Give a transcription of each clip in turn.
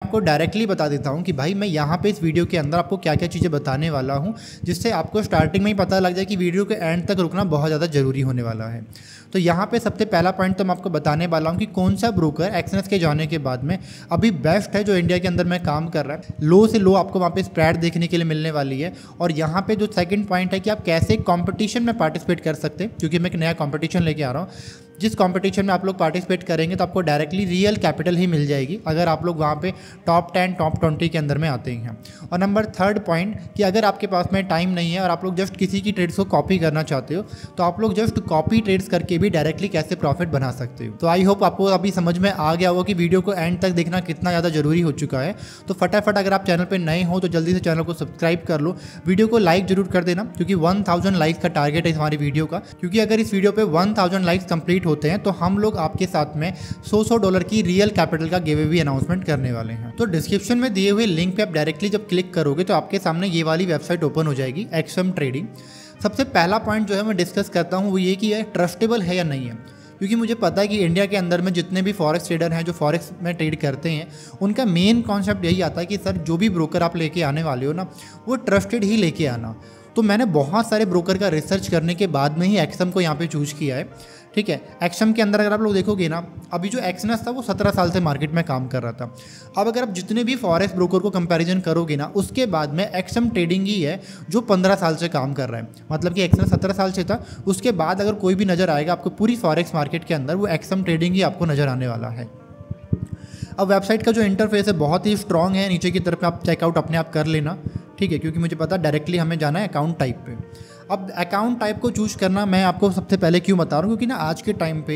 आपको डायरेक्टली बता देता हूँ कि भाई मैं यहाँ पे इस वीडियो के अंदर आपको क्या क्या चीज़ें बताने वाला हूँ, जिससे आपको स्टार्टिंग में ही पता लग जाए कि वीडियो के एंड तक रुकना बहुत ज़्यादा ज़रूरी होने वाला है। तो यहाँ पे सबसे पहला पॉइंट तो मैं आपको बताने वाला हूँ कि कौन सा ब्रोकर एक्सएनएस के जाने के बाद में अभी बेस्ट है जो इंडिया के अंदर में काम कर रहा है। लो से लो आपको वहाँ पे स्प्रेड देखने के लिए मिलने वाली है। और यहाँ पे जो सेकंड पॉइंट है कि आप कैसे कंपटीशन में पार्टिसिपेट कर सकते हैं, क्योंकि मैं एक नया कंपटीशन लेके आ रहा हूँ। जिस कंपटीशन में आप लोग पार्टिसिपेट करेंगे तो आपको डायरेक्टली रियल कैपिटल ही मिल जाएगी अगर आप लोग वहाँ पे टॉप 10 टॉप 20 के अंदर में आते हैं। और नंबर थर्ड पॉइंट कि अगर आपके पास में टाइम नहीं है और आप लोग जस्ट किसी की ट्रेड्स को कॉपी करना चाहते हो तो आप लोग जस्ट कॉपी ट्रेड्स करके भी डायरेक्टली कैसे प्रॉफिट बना सकते हो। तो आई होप आपको अभी समझ में आ गया होगा कि वीडियो को एंड तक देखना कितना ज़्यादा जरूरी हो चुका है। तो फटाफट अगर आप चैनल पर नए हो तो जल्दी से चैनल को सब्सक्राइब कर लो, वीडियो को लाइक जरूर कर देना क्योंकि 1000 लाइक्स का टारगेट है हमारी वीडियो का। क्योंकि अगर इस वीडियो पर 1000 लाइक्स कंप्लीट होते हैं तो हम लोग आपके साथ में $100 की रियल कैपिटल का गिव अवे अनाउंसमेंट करने वाले हैं। तो डिस्क्रिप्शन में दिए हुए लिंक पे आप डायरेक्टली जब क्लिक करोगे तो आपके सामने ये वाली वेबसाइट ओपन हो जाएगी, एक्सएम ट्रेडिंग। सबसे पहला पॉइंट जो है मैं डिस्कस करता हूँ वो ये कि यह ट्रस्टेबल है या नहीं है, क्योंकि मुझे पता है कि इंडिया के अंदर में जितने भी फॉरेक्स ट्रेडर हैं जो फॉरेक्स में ट्रेड करते हैं उनका मेन कॉन्सेप्ट यही आता है कि सर जो भी ब्रोकर आप लेके आने वाले हो ना वो ट्रस्टेड ही लेके आना। तो मैंने बहुत सारे ब्रोकर का रिसर्च करने के बाद में ही एक्सएम को यहाँ पे चूज किया है। ठीक है, एक्सएम के अंदर अगर आप लोग देखोगे ना, अभी जो एक्सएनएस था वो 17 साल से मार्केट में काम कर रहा था। अब अगर आप जितने भी फॉरेक्स ब्रोकर को कंपैरिजन करोगे ना उसके बाद में एक्सएम ट्रेडिंग ही है जो 15 साल से काम कर रहा है। मतलब कि एक्सएनएस 17 साल से था, उसके बाद अगर कोई भी नज़र आएगा आपको पूरी फॉरेक्स मार्केट के अंदर वो एक्सएम ट्रेडिंग ही आपको नज़र आने वाला है। अब वेबसाइट का जो इंटरफेस है बहुत ही स्ट्रॉन्ग है, नीचे की तरफ आप चेकआउट अपने आप कर लेना। ठीक है, क्योंकि मुझे पता डायरेक्टली हमें जाना है अकाउंट टाइप पे। अब अकाउंट टाइप को चूज करना मैं आपको सबसे पहले क्यों बता रहा हूँ, क्योंकि ना आज के टाइम पे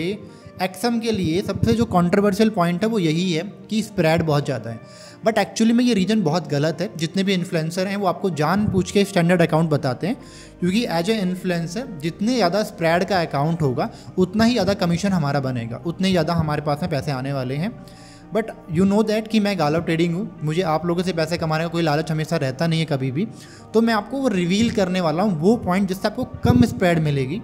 एक्सएम के लिए सबसे जो कंट्रोवर्शियल पॉइंट है वो यही है कि स्प्रेड बहुत ज़्यादा है। बट एक्चुअली में ये रीजन बहुत गलत है। जितने भी इन्फ्लुएंसर हैं वो आपको जान पूछ के स्टैंडर्ड अकाउंट बताते हैं, क्योंकि एज ए इन्फ्लुएंसर जितने ज़्यादा स्प्रेड का अकाउंट होगा उतना ही ज़्यादा कमीशन हमारा बनेगा, उतने ही ज़्यादा हमारे पास में पैसे आने वाले हैं। बट यू नो दैट कि मैं गालो ट्रेडिंग हूँ, मुझे आप लोगों से पैसे कमाने का कोई लालच हमेशा रहता नहीं है कभी भी। तो मैं आपको वो रिवील करने वाला हूँ वो पॉइंट जिससे आपको कम स्प्रेड मिलेगी।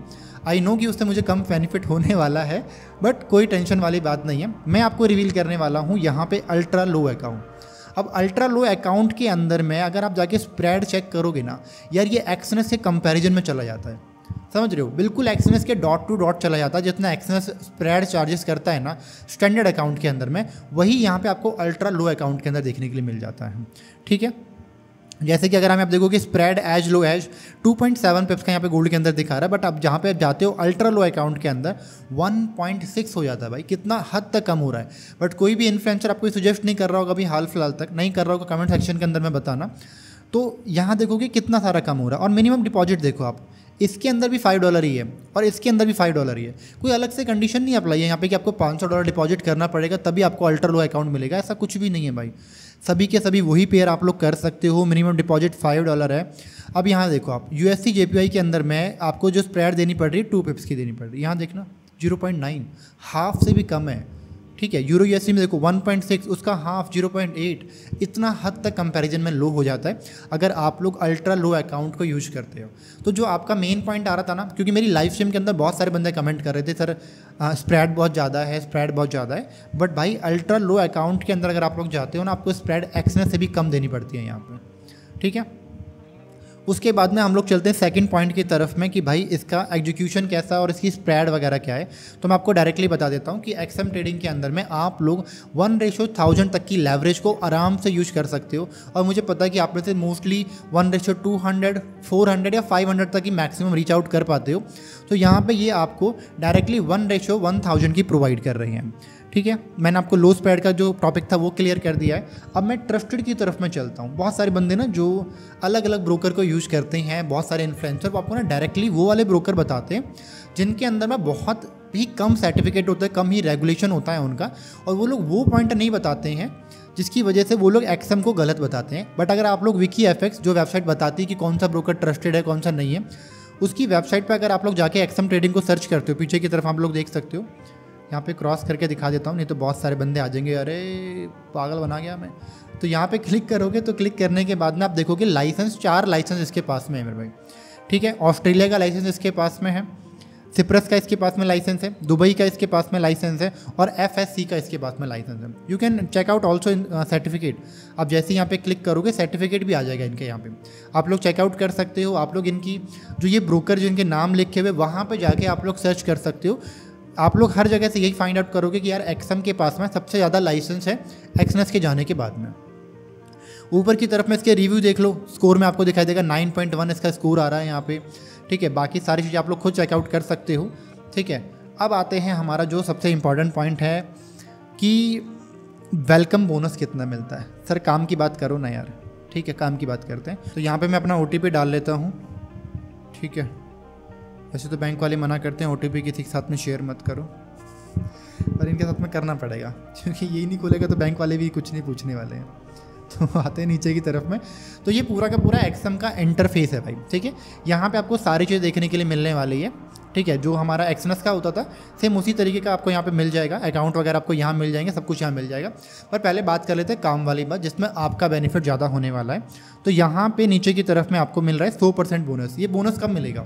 आई नो कि उससे मुझे कम बेनिफिट होने वाला है, बट कोई टेंशन वाली बात नहीं है। मैं आपको रिवील करने वाला हूँ यहाँ पे अल्ट्रा लो अकाउंट। अब अल्ट्रा लो अकाउंट के अंदर में अगर आप जाके स्प्रेड चेक करोगे ना यार, ये एक्सएनएस के कंपैरिजन में चला जाता है। समझ रहे हो, बिल्कुल एक्सएनएस के डॉट टू डॉट चला जाता है। जितना एक्सएनएस स्प्रेड चार्जेस करता है ना स्टैंडर्ड अकाउंट के अंदर में, वही यहाँ पे आपको अल्ट्रा लो अकाउंट के अंदर देखने के लिए मिल जाता है। ठीक है, जैसे कि अगर हम आप देखोगे spread as low as 2.7 pips का यहाँ पे गोल्ड के अंदर दिखा रहा है, बट अब जहाँ पे आप जाते हो अल्ट्रा लो अकाउंट के अंदर 1.6 हो जाता है। भाई कितना हद तक कम हो रहा है। बट कोई भी इन्फ्लुएंसर आपको सजेस्ट नहीं कर रहा होगा, अभी हाल फिलहाल तक नहीं कर रहा होगा, कमेंट सेक्शन के अंदर में बताना। तो यहाँ देखोगे कितना सारा कम हो रहा है। और मिनिमम डिपॉजिट देखो आप, इसके अंदर भी $5 ही है और इसके अंदर भी $5 ही है। कोई अलग से कंडीशन नहीं अप्लाई है यहाँ पे कि आपको $500 डिपॉजिट करना पड़ेगा तभी आपको अल्ट्रा लो अकाउंट मिलेगा, ऐसा कुछ भी नहीं है भाई। सभी के सभी वही पेयर आप लोग कर सकते हो। मिनिमम डिपॉजिट $5 है। अब यहाँ देखो आप USC JPY के अंदर में आपको जो स्प्रेड देनी पड़ रही है 2 पिप्स की देनी पड़ रही है। यहाँ देखना 0.9, हाफ से भी कम है। ठीक है, यूरो USD में देखो 1.6, उसका हाफ 0.8, इतना हद तक कंपैरिजन में लो हो जाता है अगर आप लोग अल्ट्रा लो अकाउंट को यूज करते हो। तो जो आपका मेन पॉइंट आ रहा था ना, क्योंकि मेरी लाइव स्ट्रीम के अंदर बहुत सारे बंदे कमेंट कर रहे थे सर स्प्रेड बहुत ज़्यादा है, स्प्रेड बहुत ज़्यादा है। बट भाई अल्ट्रा लो अकाउंट के अंदर अगर आप लोग जाते हो ना आपको स्प्रेड एक्सएनएस से भी कम देनी पड़ती है यहाँ पर। ठीक है, उसके बाद में हम लोग चलते हैं सेकंड पॉइंट की तरफ में कि भाई इसका एग्जीक्यूशन कैसा है और इसकी स्प्रेड वगैरह क्या है। तो मैं आपको डायरेक्टली बता देता हूँ कि एक्सएम ट्रेडिंग के अंदर में आप लोग 1:1000 तक की लेवरेज को आराम से यूज कर सकते हो। और मुझे पता है कि आप में से मोस्टली 1:200, 400 या 500 तक की मैक्सिमम रीच आउट कर पाते हो। तो यहाँ पर ये आपको डायरेक्टली 1:1000 की प्रोवाइड कर रही हैं। ठीक है, मैंने आपको लो स्प्रेड का जो टॉपिक था वो क्लियर कर दिया है। अब मैं ट्रस्टेड की तरफ में चलता हूँ। बहुत सारे बंदे ना जो अलग अलग ब्रोकर को यूज़ करते हैं, बहुत सारे इन्फ्लुएंसर, वो आपको ना डायरेक्टली वो वाले ब्रोकर बताते हैं जिनके अंदर में बहुत ही कम सर्टिफिकेट होता है, कम ही रेगुलेशन होता है उनका, और वो लोग वो पॉइंट नहीं बताते हैं जिसकी वजह से वो लोग एक्सएम को गलत बताते हैं। बट अगर आप लोग WikiFX जो वेबसाइट बताती है कि कौन सा ब्रोकर ट्रस्टेड है कौन सा नहीं है, उसकी वेबसाइट पर अगर आप लोग जाके एक्सएम ट्रेडिंग को सर्च करते हो, पीछे की तरफ आप लोग देख सकते हो, यहाँ पे क्रॉस करके दिखा देता हूँ नहीं तो बहुत सारे बंदे आ जाएंगे, अरे पागल बना गया मैं। तो यहाँ पे क्लिक करोगे तो क्लिक करने के बाद में आप देखोगे लाइसेंस, 4 लाइसेंस इसके पास में है मेरे भाई। ठीक है, ऑस्ट्रेलिया का लाइसेंस इसके पास में है, सिप्रस का इसके पास में लाइसेंस है, दुबई का इसके पास में लाइसेंस है और FSC का इसके पास में लाइसेंस है। You can check out also in certificate. आप जैसे यहाँ पे क्लिक करोगे सर्टिफिकेट भी आ जाएगा इनके यहाँ पे, आप लोग चेकआउट कर सकते हो। आप लोग इनकी जो ये ब्रोकर जिनके नाम लिखे हुए वहाँ पर जाके आप लोग सर्च कर सकते हो। आप लोग हर जगह से यही फाइंड आउट करोगे कि यार एक्सम के पास में सबसे ज़्यादा लाइसेंस है एक्सनेस के जाने के बाद में। ऊपर की तरफ में इसके रिव्यू देख लो, स्कोर में आपको दिखाई देगा 9.1 इसका स्कोर आ रहा है यहाँ पे, ठीक है। बाकी सारी चीज़ें आप लोग खुद चेकआउट कर सकते हो, ठीक है। अब आते हैं हमारा जो सबसे इम्पॉर्टेंट पॉइंट है कि वेलकम बोनस कितना मिलता है। सर काम की बात करो ना यार, ठीक है, काम की बात करते हैं। तो यहाँ पे मैं अपना OTP डाल लेता हूँ, ठीक है। वैसे तो बैंक वाले मना करते हैं OTP किसी के साथ में शेयर मत करो, पर इनके साथ में करना पड़ेगा क्योंकि यही नहीं खोलेगा तो बैंक वाले भी कुछ नहीं पूछने वाले हैं। तो आते हैं नीचे की तरफ में, तो ये पूरा का पूरा एक्सम का इंटरफेस है भाई, ठीक है। यहाँ पे आपको सारी चीज़ें देखने के लिए मिलने वाली है, ठीक है। जो हमारा एक्सनेस का होता था सेम उसी तरीके का आपको यहाँ पे मिल जाएगा। अकाउंट वगैरह आपको यहाँ मिल जाएंगे, सब कुछ यहाँ मिल जाएगा। पर पहले बात कर लेते हैं काम वाली बात, जिसमें आपका बेनिफिट ज़्यादा होने वाला है। तो यहाँ पे नीचे की तरफ में आपको मिल रहा है 100% बोनस। ये बोनस कब मिलेगा?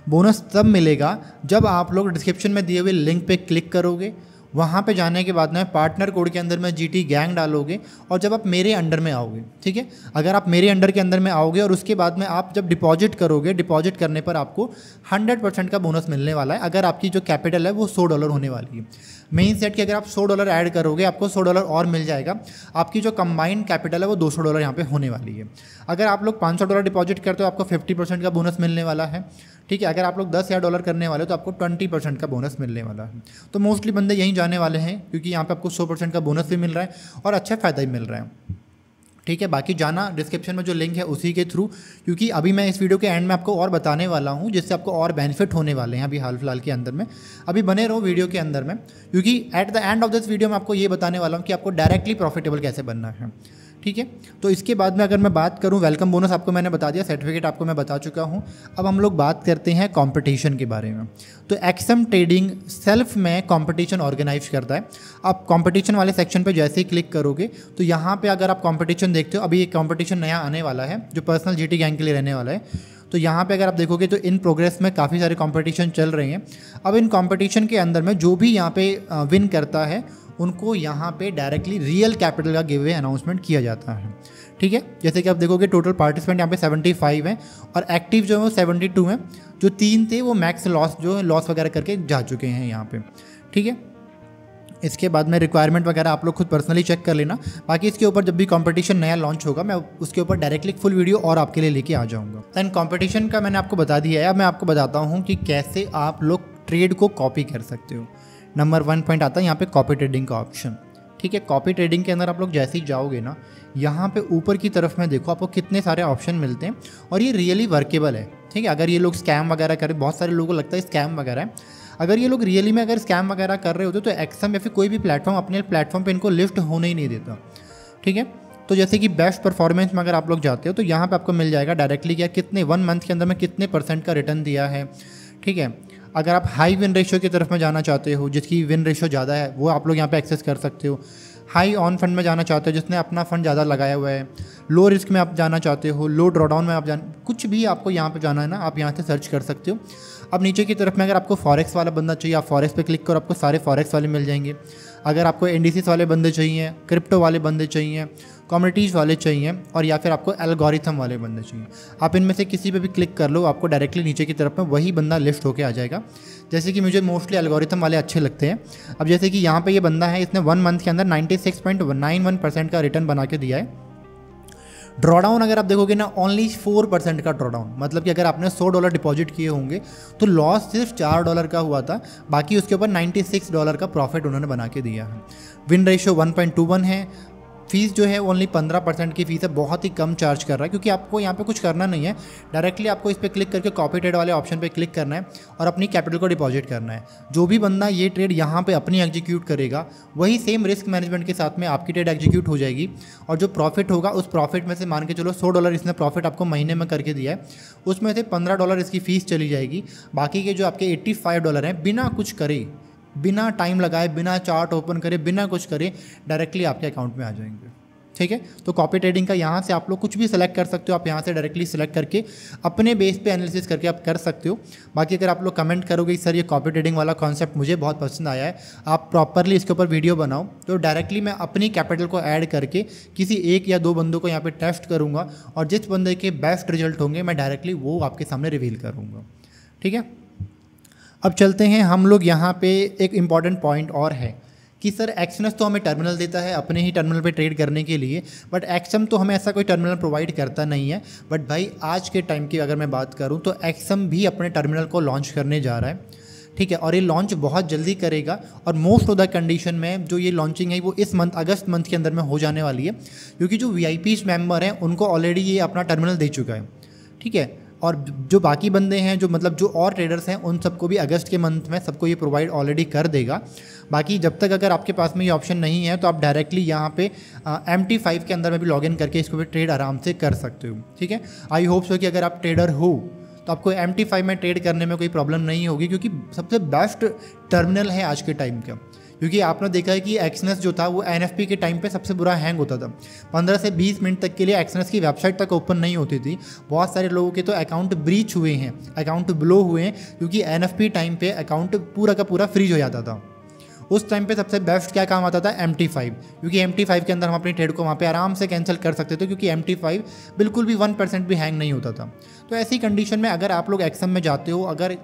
बोनस तब मिलेगा जब आप लोग डिस्क्रिप्शन में दिए हुए लिंक पे क्लिक करोगे। वहाँ पे जाने के बाद में पार्टनर कोड के अंदर में GT गैंग डालोगे और जब आप मेरे अंडर में आओगे, ठीक है। अगर आप मेरे अंडर के अंदर में आओगे और उसके बाद में आप जब डिपॉजिट करोगे, डिपॉजिट करने पर आपको 100% का बोनस मिलने वाला है। अगर आपकी जो कैपिटल है वो $100 होने वाली है। मेन सेट की अगर आप $100 ऐड करोगे आपको $100 और मिल जाएगा। आपकी जो कंबाइंड कैपिटल है वो $200 यहाँ पे होने वाली है। अगर आप लोग $500 डिपॉजिट करते हो आपको 50% का बोनस मिलने वाला है, ठीक है। अगर आप लोग $10,000 करने वाले हो तो आपको 20% का बोनस मिलने वाला है। तो मोस्टली बंदे यहीं जाने वाले हैं क्योंकि यहाँ पे आपको 100% का बोनस भी मिल रहा है और अच्छा फ़ायदा भी मिल रहा है, ठीक है। बाकी जाना डिस्क्रिप्शन में जो लिंक है उसी के थ्रू, क्योंकि अभी मैं इस वीडियो के एंड में आपको और बताने वाला हूँ जिससे आपको और बेनिफिट होने वाले हैं अभी हाल फिलहाल के अंदर में। अभी बने रहो वीडियो के अंदर में, क्योंकि at the end of this video मैं आपको ये बताने वाला हूँ कि आपको डायरेक्टली प्रॉफिटेबल कैसे बनना है, ठीक है। तो इसके बाद में अगर मैं बात करूं, वेलकम बोनस आपको मैंने बता दिया, सर्टिफिकेट आपको मैं बता चुका हूं। अब हम लोग बात करते हैं कंपटीशन के बारे में। तो एक्सम ट्रेडिंग सेल्फ में कंपटीशन ऑर्गेनाइज करता है। आप कंपटीशन वाले सेक्शन पे जैसे ही क्लिक करोगे तो यहाँ पे अगर आप कंपटीशन देखते हो, अभी एक कंपटीशन नया आने वाला है जो पर्सनल GT गैंग के लिए रहने वाला है। तो यहाँ पे अगर आप देखोगे तो इन प्रोग्रेस में काफ़ी सारे कंपटीशन चल रहे हैं। अब इन कंपटीशन के अंदर में जो भी यहाँ पे विन करता है उनको यहाँ पे डायरेक्टली रियल कैपिटल का गिव अवे अनाउंसमेंट किया जाता है, ठीक है। जैसे कि आप देखोगे टोटल पार्टिसिपेंट यहाँ पे 75 हैं और एक्टिव जो है वो 72 हैं। जो 3 थे वो मैक्स लॉस वगैरह करके जा चुके हैं यहाँ पे, ठीक है। इसके बाद में रिक्वायरमेंट वगैरह आप लोग खुद पर्सनली चेक कर लेना। बाकी इसके ऊपर जब भी कंपटीशन नया लॉन्च होगा मैं उसके ऊपर डायरेक्टली फुल वीडियो और आपके लिए लेके आ जाऊँगा। दैन कंपटीशन का मैंने आपको बता दिया है। अब मैं आपको बताता हूँ कि कैसे आप लोग ट्रेड को कॉपी कर सकते हो। नंबर 1 पॉइंट आता है यहाँ पे कॉपी ट्रेडिंग का ऑप्शन, ठीक है। कॉपी ट्रेडिंग के अंदर आप लोग जैसे ही जाओगे ना, यहाँ पे ऊपर की तरफ में देखो आपको कितने सारे ऑप्शन मिलते हैं और ये रियली वर्केबल है, ठीक है। अगर ये लोग स्कैम वगैरह करें, बहुत सारे लोगों को लगता है स्कैम वगैरह है, अगर ये लोग रियली में अगर स्कैम वगैरह कर रहे होते तो एक्सम या फिर कोई भी प्लेटफॉर्म अपने प्लेटफॉर्म पर इनको लिफ्ट होने ही नहीं देता, ठीक है। तो जैसे कि बेस्ट परफॉर्मेंस में अगर आप लोग जाते हो तो यहाँ पर आपको मिल जाएगा डायरेक्टली क्या कितने 1 मंथ के अंदर में कितने % का रिटर्न दिया है, ठीक है। अगर आप हाई विन रेशियो की तरफ में जाना चाहते हो, जिसकी विन रेशियो ज़्यादा है, वो आप लोग यहाँ पे एक्सेस कर सकते हो। हाई ऑन फंड में जाना चाहते हो, जिसने अपना फंड ज़्यादा लगाया हुआ है। लो रिस्क में आप जाना चाहते हो, लो ड्रॉडाउन में आप कुछ भी आपको यहाँ पे जाना है ना, आप यहाँ से सर्च कर सकते हो। अब नीचे की तरफ में अगर आपको फॉरेक्स वाला बंदा चाहिए, आप फॉरेक्स पे क्लिक करो, आपको सारे फॉरेक्स वाले मिल जाएंगे। अगर आपको इंडिसेस वाले बंदे चाहिए, क्रिप्टो वाले बंदे चाहिए, कम्युनिटीज़ वाले चाहिए और या फिर आपको एल्गोरिथम वाले बंदे चाहिए, आप इनमें से किसी पे भी क्लिक कर लो, आपको डायरेक्टली नीचे की तरफ में वही बंदा लिस्ट होके आ जाएगा। जैसे कि मुझे मोस्टली एल्गोरिथम वाले अच्छे लगते हैं। अब जैसे कि यहाँ पे ये बंदा है, इसने 1 मंथ के अंदर 96.91% का रिटर्न बना के दिया है। ड्रॉडाउन अगर आप देखोगे ना, ओनली 4% का ड्रॉडाउन, मतलब कि अगर आपने $100 डिपॉजिट किए होंगे तो लॉस सिर्फ $4 का हुआ था, बाकी उसके ऊपर $96 का प्रॉफिट उन्होंने बना के दिया है। विन रेशियो 1.21 है। फीस जो है ओनली 15% की फ़ीस है, बहुत ही कम चार्ज कर रहा है, क्योंकि आपको यहाँ पे कुछ करना नहीं है, डायरेक्टली आपको इस पर क्लिक करके कॉपी ट्रेड वाले ऑप्शन पे क्लिक करना है और अपनी कैपिटल को डिपॉजिट करना है। जो भी बंदा ये ट्रेड यहाँ पे अपनी एग्जीक्यूट करेगा, वही सेम रिस्क मैनेजमेंट के साथ में आपकी ट्रेड एग्जीक्यूट हो जाएगी और जो प्रॉफिट होगा उस प्रॉफिट में से मान के चलो $100 इसने प्रॉफिट आपको महीने में करके दिया है, उसमें से $15 इसकी फ़ीस चली जाएगी। बाकी के जो आपके $85 हैं, बिना कुछ करे, बिना टाइम लगाए, बिना चार्ट ओपन करे, बिना कुछ करे, डायरेक्टली आपके अकाउंट में आ जाएंगे। ठीक है। तो कॉपी ट्रेडिंग का यहाँ से आप लोग कुछ भी सिलेक्ट कर सकते हो, आप यहाँ से डायरेक्टली सिलेक्ट करके अपने बेस पे एनालिसिस करके आप कर सकते हो। बाकी अगर आप लोग कमेंट करोगे सर ये कॉपी ट्रेडिंग वाला कॉन्सेप्ट मुझे बहुत पसंद आया है, आप प्रॉपरली इसके ऊपर वीडियो बनाओ, तो डायरेक्टली मैं अपनी कैपिटल को ऐड करके किसी 1 या 2 बंदों को यहाँ पे टेस्ट करूँगा और जिस बंदे के बेस्ट रिजल्ट होंगे मैं डायरेक्टली वो आपके सामने रिवील करूँगा। ठीक है, अब चलते हैं हम लोग यहाँ पे एक इम्पॉर्टेंट पॉइंट और है कि सर एक्सएनएस तो हमें टर्मिनल देता है अपने ही टर्मिनल पे ट्रेड करने के लिए, बट एक्सएम तो हमें ऐसा कोई टर्मिनल प्रोवाइड करता नहीं है। बट भाई आज के टाइम की अगर मैं बात करूँ तो एक्सएम भी अपने टर्मिनल को लॉन्च करने जा रहा है, ठीक है, और ये लॉन्च बहुत जल्दी करेगा और मोस्ट ऑफ द कंडीशन में जो ये लॉन्चिंग है वो इस मंथ अगस्त मंथ के अंदर में हो जाने वाली है, क्योंकि जो वीआईपी मेंबर हैं उनको ऑलरेडी ये अपना टर्मिनल दे चुका है। ठीक है, और जो बाकी बंदे हैं जो मतलब जो और ट्रेडर्स हैं उन सबको भी अगस्त के मंथ में सबको ये प्रोवाइड ऑलरेडी कर देगा। बाकी जब तक अगर आपके पास में ये ऑप्शन नहीं है तो आप डायरेक्टली यहाँ पे MT5 के अंदर में भी लॉगिन करके इसको भी ट्रेड आराम से कर सकते हो। ठीक है, आई होप सो कि अगर आप ट्रेडर हो तो आपको MT5 में ट्रेड करने में कोई प्रॉब्लम नहीं होगी, क्योंकि सबसे बेस्ट टर्मिनल है आज के टाइम का। क्योंकि आपने देखा है कि एक्सएनएस जो था वो NFP के टाइम पे सबसे बुरा हैंग होता था, 15 से 20 मिनट तक के लिए एक्सएनएस की वेबसाइट तक ओपन नहीं होती थी। बहुत सारे लोगों के तो अकाउंट ब्रीच हुए हैं, अकाउंट ब्लो हुए हैं, क्योंकि NFP टाइम पे अकाउंट पूरा का पूरा फ्रीज हो जाता था। उस टाइम पे सबसे बेस्ट क्या काम आता था MT5, क्योंकि MT5 के अंदर हम अपनी ट्रेड को वहाँ पे आराम से कैंसिल कर सकते थे, क्योंकि MT5 बिल्कुल भी 1% भी हैंग नहीं होता था। तो ऐसी कंडीशन में अगर आप लोग एक्सएम में जाते हो, अगर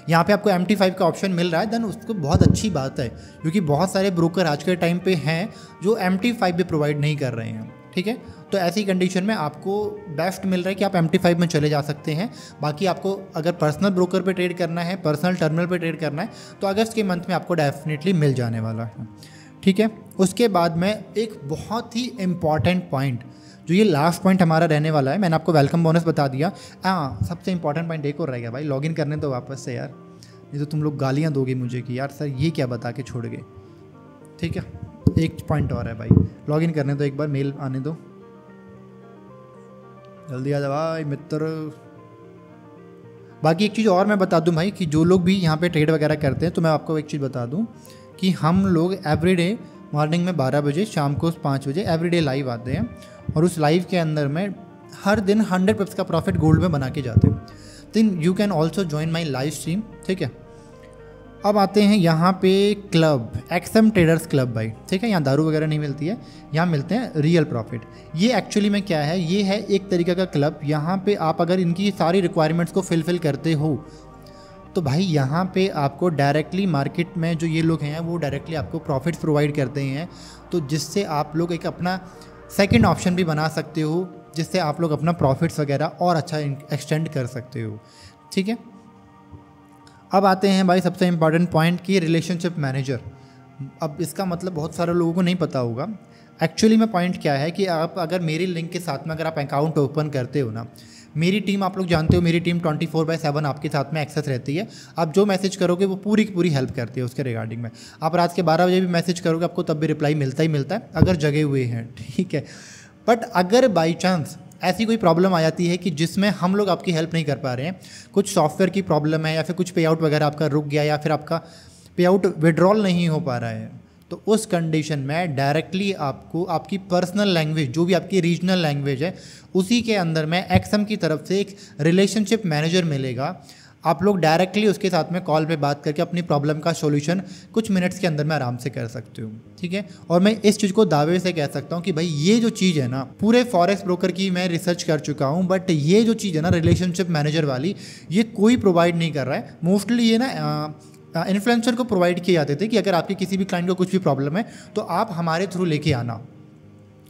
यहाँ पे आपको MT5 का ऑप्शन मिल रहा है देन उसको बहुत अच्छी बात है, क्योंकि बहुत सारे ब्रोकर आज के टाइम पे हैं जो MT5 भी प्रोवाइड नहीं कर रहे हैं। ठीक है, तो ऐसी कंडीशन में आपको बेस्ट मिल रहा है कि आप MT5 में चले जा सकते हैं। बाकी आपको अगर पर्सनल ब्रोकर पे ट्रेड करना है, पर्सनल टर्मिनल पे ट्रेड करना है, तो अगस्त के मंथ में आपको डेफिनेटली मिल जाने वाला है। ठीक है, उसके बाद में एक बहुत ही इम्पॉर्टेंट पॉइंट, जो ये लास्ट पॉइंट हमारा रहने वाला है, मैंने आपको वेलकम बोनस बता दिया। हाँ, सबसे इंपॉर्टेंट पॉइंट एक और रह गया भाई, लॉगिन करने तो वापस से यार, नहीं तो तुम लोग गालियाँ दोगे मुझे कि यार सर ये क्या बता के छोड़ गए। ठीक है, एक पॉइंट और है भाई, लॉगिन करने तो एक बार मेल आने दो, जल्दी आ जा भाई मित्र। बाकी एक चीज़ और मैं बता दूं भाई कि जो लोग भी यहाँ पे ट्रेड वगैरह करते हैं, तो मैं आपको एक चीज़ बता दूं कि हम लोग एवरीडे मॉर्निंग में 12 बजे, शाम को 5 बजे एवरीडे लाइव आते हैं, और उस लाइव के अंदर में हर दिन 100 पिप्स का प्रॉफिट गोल्ड में बना के जाते हैं। Then you can also join my live stream. ठीक है, अब आते हैं यहाँ पे क्लब, एक्सएम ट्रेडर्स क्लब भाई। ठीक है, यहाँ दारू वगैरह नहीं मिलती है, यहाँ मिलते हैं रियल प्रॉफिट। ये एक्चुअली में क्या है, ये है एक तरीके का क्लब। यहाँ पे आप अगर इनकी सारी रिक्वायरमेंट्स को फिलफिल करते हो तो भाई यहाँ पे आपको डायरेक्टली मार्केट में जो ये लोग हैं वो डायरेक्टली आपको प्रॉफिट्स प्रोवाइड करते हैं, तो जिससे आप लोग एक अपना सेकंड ऑप्शन भी बना सकते हो, जिससे आप लोग अपना प्रॉफिट्स वगैरह और अच्छा एक्सटेंड कर सकते हो। ठीक है, अब आते हैं भाई सबसे इम्पॉर्टेंट पॉइंट की रिलेशनशिप मैनेजर। अब इसका मतलब बहुत सारे लोगों को नहीं पता होगा। एक्चुअली में पॉइंट क्या है कि आप अगर मेरी लिंक के साथ में अगर आप अकाउंट ओपन करते हो ना, मेरी टीम, आप लोग जानते हो मेरी टीम 24/7 आपके साथ में एक्सेस रहती है। आप जो मैसेज करोगे वो पूरी की पूरी हेल्प करती है उसके रिगार्डिंग में। आप रात के 12 बजे भी मैसेज करोगे आपको तब भी रिप्लाई मिलता ही मिलता है, अगर जगे हुए हैं। ठीक है, बट अगर बाई चांस ऐसी कोई प्रॉब्लम आ जाती है कि जिसमें हम लोग आपकी हेल्प नहीं कर पा रहे हैं, कुछ सॉफ्टवेयर की प्रॉब्लम है या फिर कुछ पे आउट वगैरह आपका रुक गया या फिर आपका पे आउट विड्रॉल नहीं हो पा रहा है, तो उस कंडीशन में डायरेक्टली आपको आपकी पर्सनल लैंग्वेज, जो भी आपकी रीजनल लैंग्वेज है, उसी के अंदर में एक्सएम की तरफ से एक रिलेशनशिप मैनेजर मिलेगा। आप लोग डायरेक्टली उसके साथ में कॉल पे बात करके अपनी प्रॉब्लम का सॉल्यूशन कुछ मिनट्स के अंदर में आराम से कर सकते हो। ठीक है, और मैं इस चीज़ को दावे से कह सकता हूँ कि भाई ये जो चीज़ है ना, पूरे फॉरेक्स ब्रोकर की मैं रिसर्च कर चुका हूँ, बट ये जो चीज़ है ना रिलेशनशिप मैनेजर वाली, ये कोई प्रोवाइड नहीं कर रहा है। मोस्टली ये ना इन्फ्लुएंसर को प्रोवाइड किए जाते थे कि अगर आपके किसी भी क्लाइंट को कुछ भी प्रॉब्लम है तो आप हमारे थ्रू लेके आना,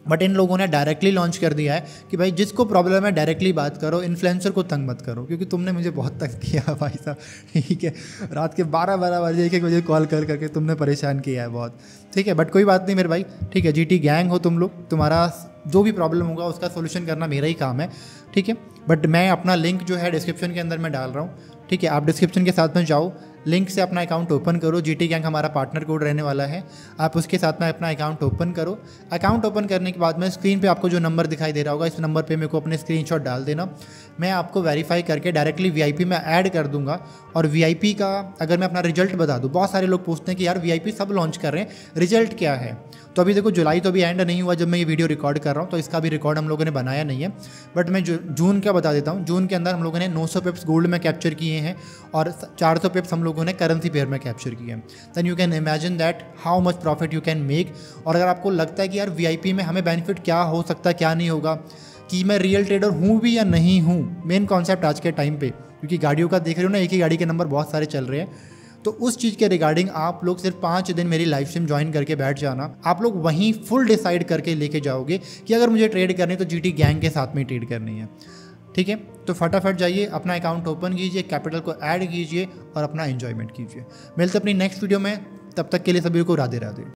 बट इन लोगों ने डायरेक्टली लॉन्च कर दिया है कि भाई जिसको प्रॉब्लम है डायरेक्टली बात करो, इन्फ्लुएंसर को तंग मत करो, क्योंकि तुमने मुझे बहुत तंग किया भाई साहब। ठीक है, रात के 12 बजे 1 बजे कॉल कर करके तुमने परेशान किया है बहुत। ठीक है, बट कोई बात नहीं मेरे भाई। ठीक है, GT गैंग हो तुम लोग, तुम्हारा जो भी प्रॉब्लम होगा उसका सोल्यूशन करना मेरा ही काम है। ठीक है, बट मैं अपना लिंक जो है डिस्क्रिप्शन के अंदर में डाल रहा हूँ। ठीक है, आप डिस्क्रिप्शन के साथ में जाओ, लिंक से अपना अकाउंट ओपन करो। GT गैंग हमारा पार्टनर कोड रहने वाला है, आप उसके साथ में अपना अकाउंट ओपन करो। अकाउंट ओपन करने के बाद में स्क्रीन पे आपको जो नंबर दिखाई दे रहा होगा, इस नंबर पे मेरे को अपने स्क्रीनशॉट डाल देना। मैं आपको वेरीफाई करके डायरेक्टली VIP में ऐड कर दूंगा। और VIP का अगर मैं अपना रिजल्ट बता दूँ, बहुत सारे लोग पूछते हैं कि यार VIP सब लॉन्च कर रहे हैं, रिजल्ट क्या है। तो अभी देखो जुलाई तो अभी एंड नहीं हुआ जब मैं ये वीडियो रिकॉर्ड कर रहा हूँ, तो इसका भी रिकॉर्ड हम लोगों ने बनाया नहीं है। बट मैं जून का बता देता हूँ। जून के अंदर हम लोगों ने 900 पिप्स गोल्ड में कैप्चर किए हैं और 400 पिप्स हम लोगों ने करेंसी पेयर में कैप्चर किए हैं। Then you can imagine that how much profit you can make. और अगर आपको लगता है कि यार VIP में हमें बेनिफिट क्या हो सकता है, क्या नहीं होगा, कि मैं रियल ट्रेडर हूँ भी या नहीं हूँ, मेन कॉन्सेप्ट आज के टाइम पे, क्योंकि गाड़ियों का देख रहे हो ना, एक ही गाड़ी के नंबर बहुत सारे चल रहे हैं। तो उस चीज़ के रिगार्डिंग आप लोग सिर्फ 5 दिन मेरी लाइव स्ट्रीम ज्वाइन करके बैठ जाना। आप लोग वहीं फुल डिसाइड करके लेके जाओगे कि अगर मुझे ट्रेड करनी है तो GT गैंग के साथ में ट्रेड करनी है। ठीक है, तो फटाफट जाइए, अपना अकाउंट ओपन कीजिए, कैपिटल को ऐड कीजिए और अपना एंजॉयमेंट कीजिए। मिलते अपनी नेक्स्ट वीडियो में, तब तक के लिए सभी को राधे राधे।